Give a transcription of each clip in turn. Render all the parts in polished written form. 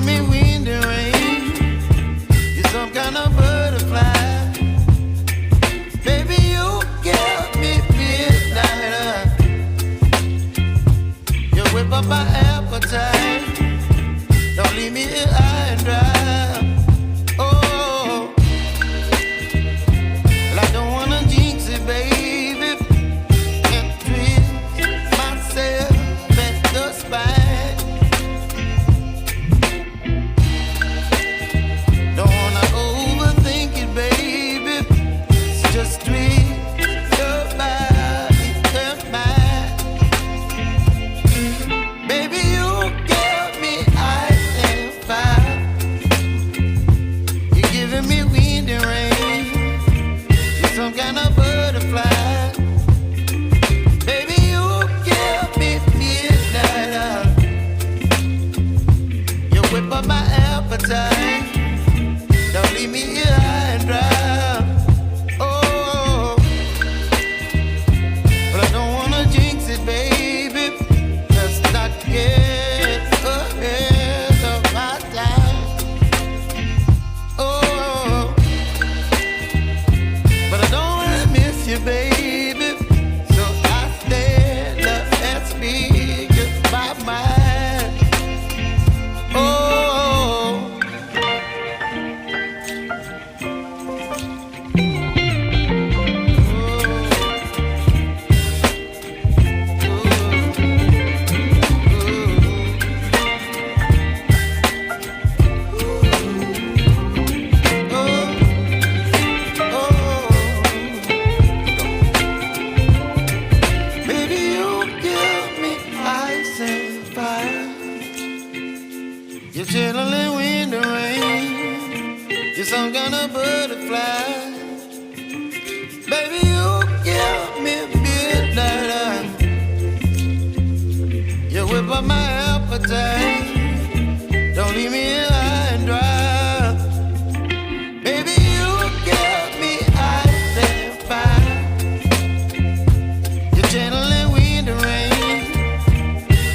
giving me wind and rain. You're some kind of butterfly. Baby, you give me midnight. You whip up my appetite. Don't leave me here high and dry. Oh, well, I don't wanna jinx it, baby. Can't twist myself at the spine. Don't wanna overthink it, baby. It's just twist your body and mine. Baby, you give me ice and fire. You're giving me wind and rain. You're some kind of butterfly. Baby, you give me midnight. You whip up my appetite. Don't leave me here high and dry. Oh, but I don't wanna jinx it, baby. Let's not get ahead of my time. Oh, but I don't wanna miss you, baby. So I stand up and speak my mind. Oh. Baby, you give me ice and fire. You're chilling wind and rain. You're some kind of butterfly. Baby, you give me midnight. You whip up my appetite. Don't leave me here high and dry. Baby, you give me ice and fire. You're channeling wind and rain.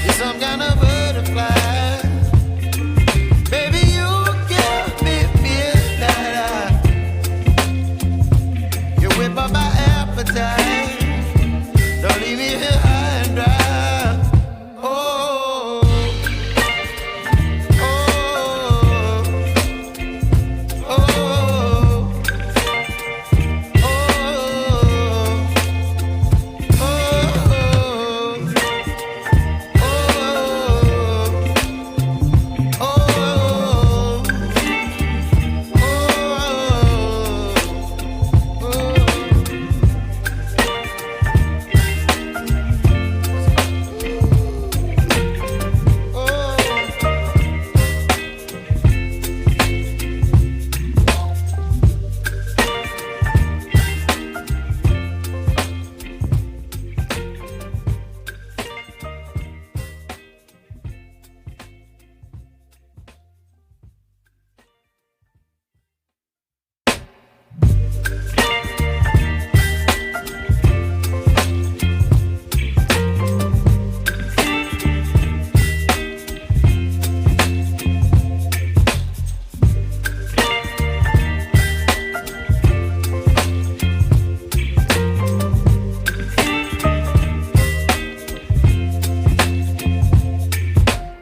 You're some kind of butterfly. Baby, you give me midnight. You whip up my appetite. Don't leave me here high and dry. Oh, oh, oh, oh,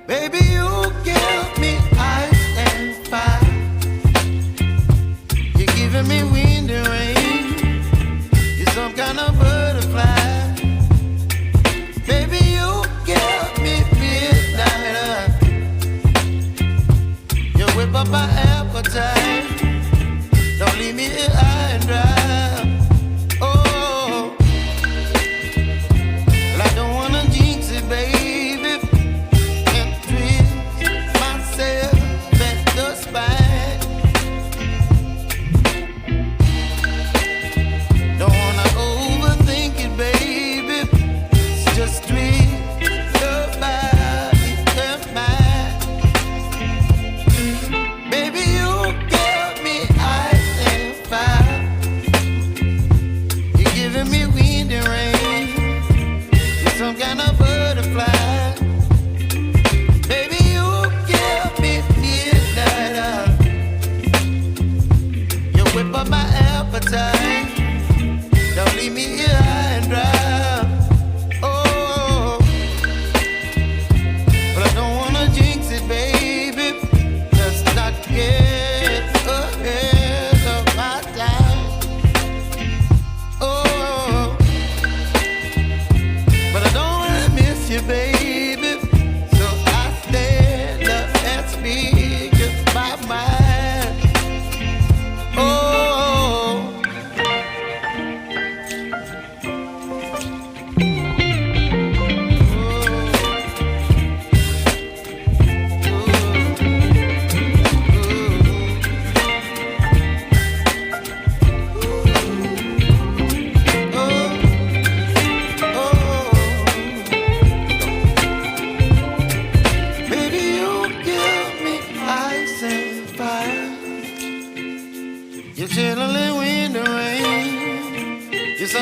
baby, you give me ice and fire. You're giving me wind and rain. You're some kind of butterfly. Baby, you give me midnight. You whip up my appetite. Don't leave me here high and dry. Oh, well, I don't wanna jinx it, baby. Can't twist myself at the spine. Don't wanna overthink it, baby. It's just twist your body and mine. Baby, you give me ice and fire.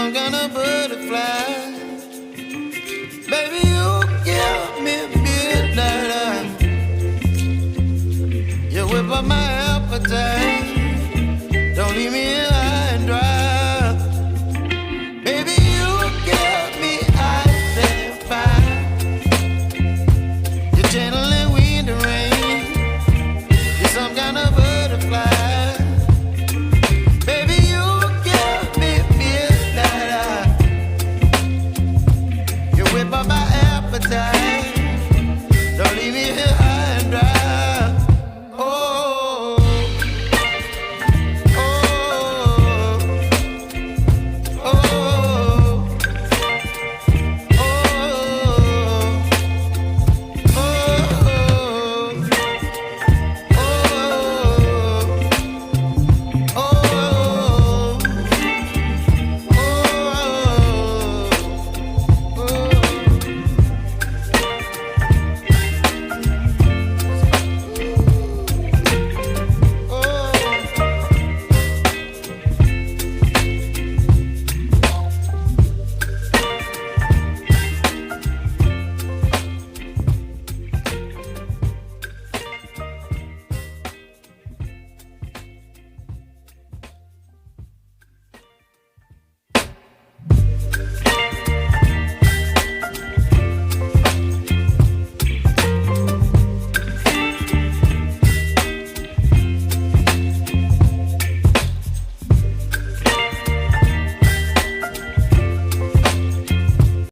some kind of butterfly. Baby, you give me midnight. You whip up my appetite.